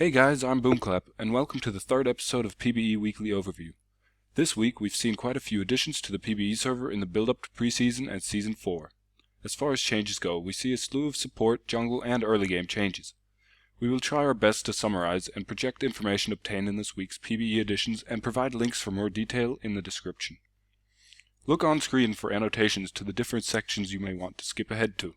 Hey guys, I'm Boomclap, and welcome to the third episode of PBE Weekly Overview. This week we've seen quite a few additions to the PBE server in the build-up to Preseason and Season 4. As far as changes go, we see a slew of support, jungle, and early game changes. We will try our best to summarize and project information obtained in this week's PBE additions and provide links for more detail in the description. Look on screen for annotations to the different sections you may want to skip ahead to.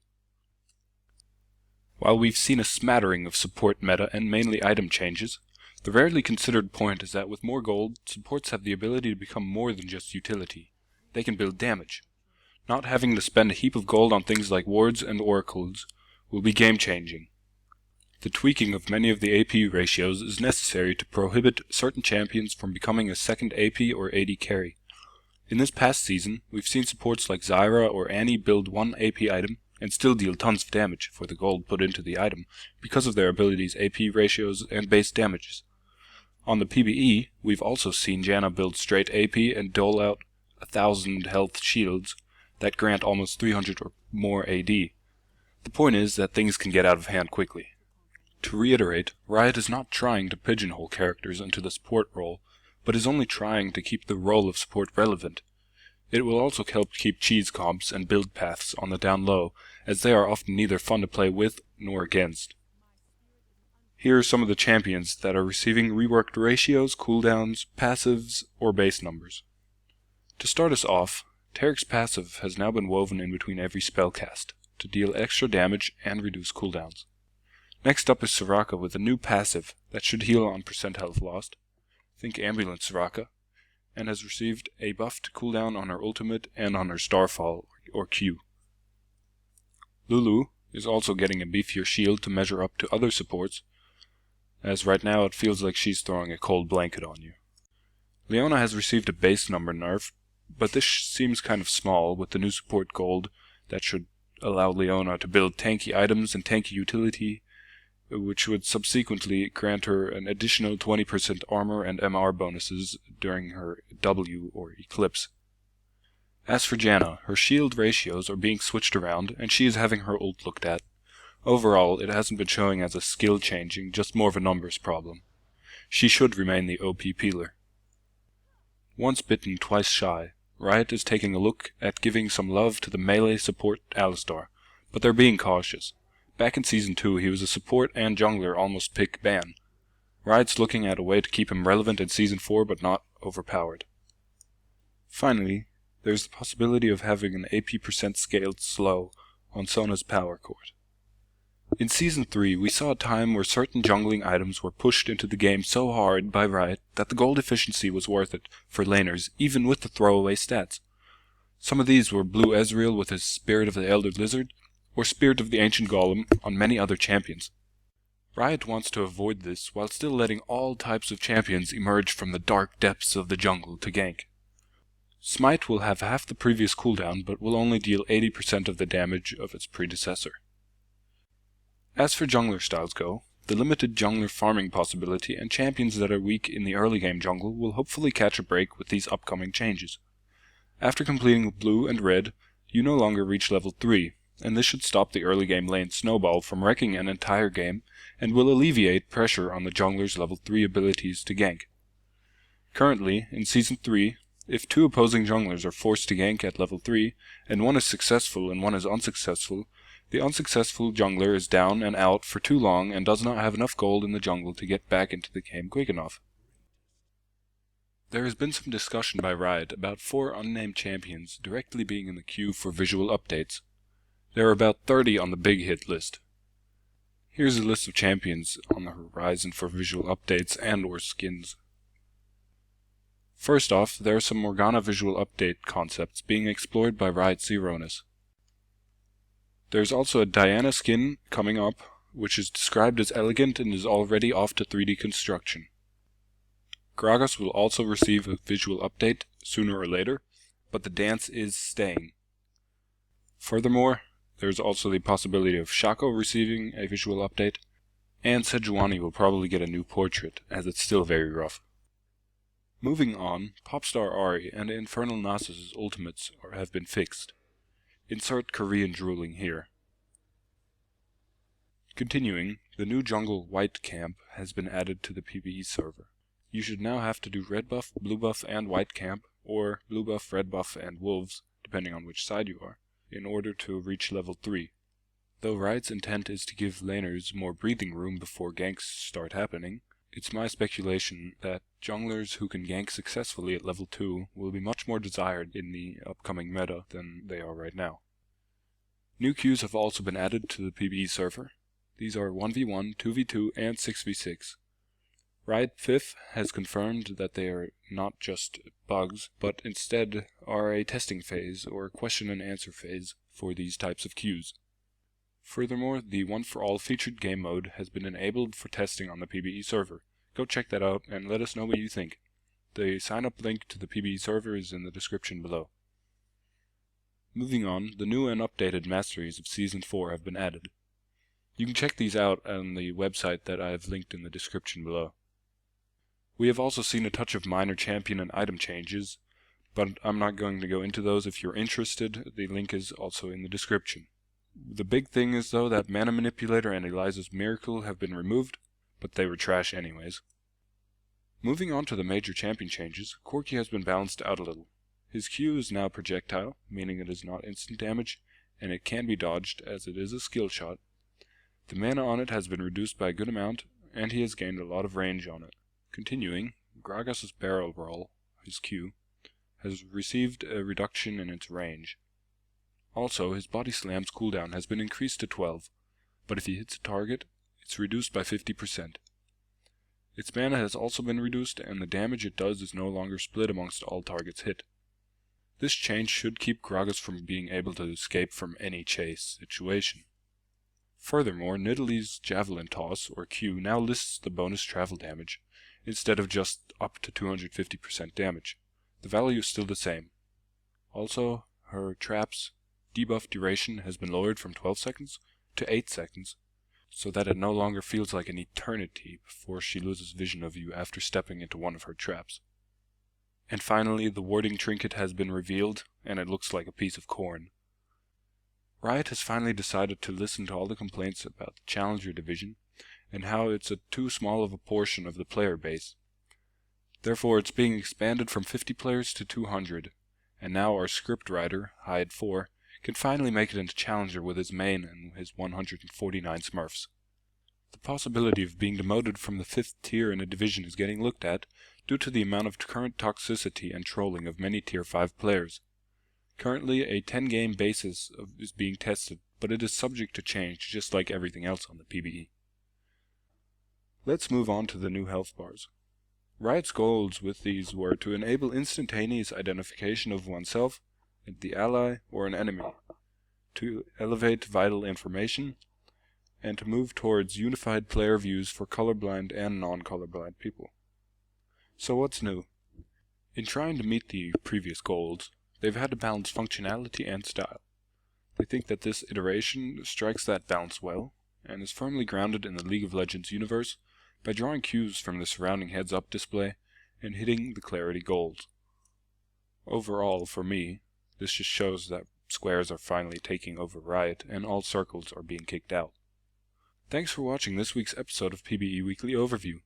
While we've seen a smattering of support meta and mainly item changes, the rarely considered point is that with more gold, supports have the ability to become more than just utility. They can build damage. Not having to spend a heap of gold on things like wards and oracles will be game-changing. The tweaking of many of the AP ratios is necessary to prohibit certain champions from becoming a second AP or AD carry. In this past season, we've seen supports like Zyra or Annie build one AP item and still deal tons of damage for the gold put into the item because of their abilities' AP ratios and base damages. On the PBE, we've also seen Janna build straight AP and dole out 1,000 health shields that grant almost 300 or more AD. The point is that things can get out of hand quickly. To reiterate, Riot is not trying to pigeonhole characters into the support role, but is only trying to keep the role of support relevant. It will also help keep cheese comps and build paths on the down low, as they are often neither fun to play with nor against. Here are some of the champions that are receiving reworked ratios, cooldowns, passives, or base numbers. To start us off, Tarik's passive has now been woven in between every spell cast, to deal extra damage and reduce cooldowns. Next up is Soraka with a new passive that should heal on percent health lost. Think Ambulance Soraka, and has received a buff to cooldown on her ultimate and on her Starfall or Q. Lulu is also getting a beefier shield to measure up to other supports, as right now it feels like she's throwing a cold blanket on you. Leona has received a base number nerf, but this seems kind of small with the new support gold that should allow Leona to build tanky items and tanky utility, which would subsequently grant her an additional 20% armor and MR bonuses during her W or Eclipse. As for Janna, her shield ratios are being switched around and she is having her ult looked at. Overall, it hasn't been showing as a skill changing, just more of a numbers problem. She should remain the OP peeler. Once bitten, twice shy, Riot is taking a look at giving some love to the melee support Alistar, but they're being cautious. Back in Season 2, he was a support and jungler almost pick ban. Riot's looking at a way to keep him relevant in Season 4 but not overpowered. Finally, there's the possibility of having an AP percent scaled slow on Sona's power chord. In Season 3, we saw a time where certain jungling items were pushed into the game so hard by Riot that the gold efficiency was worth it for laners, even with the throwaway stats. Some of these were Blue Ezreal with his Spirit of the Elder Lizard, or Spirit of the Ancient Golem on many other champions. Riot wants to avoid this while still letting all types of champions emerge from the dark depths of the jungle to gank. Smite will have half the previous cooldown but will only deal 80% of the damage of its predecessor. As for jungler styles go, the limited jungler farming possibility and champions that are weak in the early game jungle will hopefully catch a break with these upcoming changes. After completing blue and red, you no longer reach level 3, and this should stop the early game lane snowball from wrecking an entire game and will alleviate pressure on the jungler's level 3 abilities to gank. Currently, in Season 3, if two opposing junglers are forced to gank at level 3, and one is successful and one is unsuccessful, the unsuccessful jungler is down and out for too long and does not have enough gold in the jungle to get back into the game quick enough. There has been some discussion by Riot about 4 unnamed champions directly being in the queue for visual updates. There are about 30 on the big hit list. Here's a list of champions on the horizon for visual updates and or skins. First off, there are some Morgana visual update concepts being explored by Riot Zeronis. There's also a Diana skin coming up, which is described as elegant and is already off to 3D construction. Gragas will also receive a visual update sooner or later, but the dance is staying. Furthermore, there's also the possibility of Shaco receiving a visual update, and Sejuani will probably get a new portrait, as it's still very rough. Moving on, Popstar Ahri and Infernal Nasus' ultimates have been fixed. Insert Korean drooling here. Continuing, the new jungle Wight camp has been added to the PBE server. You should now have to do red buff, blue buff, and white camp, or blue buff, red buff, and wolves, depending on which side you are, in order to reach level 3. Though Riot's intent is to give laners more breathing room before ganks start happening, it's my speculation that junglers who can gank successfully at level 2 will be much more desired in the upcoming meta than they are right now. New queues have also been added to the PBE server. These are 1v1, 2v2, and 6v6. Riot 5th has confirmed that they are not just bugs, but instead are a testing phase or question and answer phase for these types of queues. Furthermore, the One for All featured game mode has been enabled for testing on the PBE server. Go check that out and let us know what you think. The sign-up link to the PBE server is in the description below. Moving on, the new and updated masteries of Season 4 have been added. You can check these out on the website that I have linked in the description below. We have also seen a touch of minor champion and item changes, but I'm not going to go into those. If you're interested, the link is also in the description. The big thing is though that Mana Manipulator and Eliza's Miracle have been removed, but they were trash anyways. Moving on to the major champion changes, Corki has been balanced out a little. His Q is now projectile, meaning it is not instant damage, and it can be dodged as it is a skill shot. The mana on it has been reduced by a good amount, and he has gained a lot of range on it. Continuing, Gragas's Barrel Roll, his Q, has received a reduction in its range. Also, his Body Slam's cooldown has been increased to 12, but if he hits a target, it's reduced by 50%. Its mana has also been reduced, and the damage it does is no longer split amongst all targets hit. This change should keep Gragas from being able to escape from any chase situation. Furthermore, Nidalee's Javelin Toss, or Q, now lists the bonus travel damage, instead of just up to 250% damage. The value is still the same. Also, her trap's debuff duration has been lowered from 12 seconds to 8 seconds, so that it no longer feels like an eternity before she loses vision of you after stepping into one of her traps. And finally, the warding trinket has been revealed, and it looks like a piece of corn. Riot has finally decided to listen to all the complaints about the Challenger division, and how it's too small of a portion of the player base. Therefore, it's being expanded from 50 players to 200, and now our script writer, Hyde4, can finally make it into Challenger with his main and his 149 Smurfs. The possibility of being demoted from the 5th tier in a division is getting looked at due to the amount of current toxicity and trolling of many tier 5 players. Currently, a 10-game basis is being tested, but it is subject to change just like everything else on the PBE. Let's move on to the new health bars. Riot's goals with these were to enable instantaneous identification of oneself, the ally, or an enemy, to elevate vital information, and to move towards unified player views for colorblind and non-colorblind people. So what's new? In trying to meet the previous goals, they've had to balance functionality and style. They think that this iteration strikes that balance well, and is firmly grounded in the League of Legends universe by drawing cues from the surrounding heads-up display and hitting the clarity goals. Overall, for me, this just shows that squares are finally taking over Riot and all circles are being kicked out. Thanks for watching this week's episode of PBE Weekly Overview.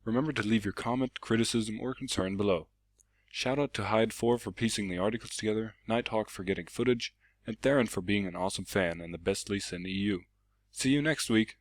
Remember to leave your comment, criticism, or concern below. Shout out to Hyde4 for piecing the articles together, Nighthawk for getting footage, and Theron for being an awesome fan and the best Lisa in the EU. See you next week!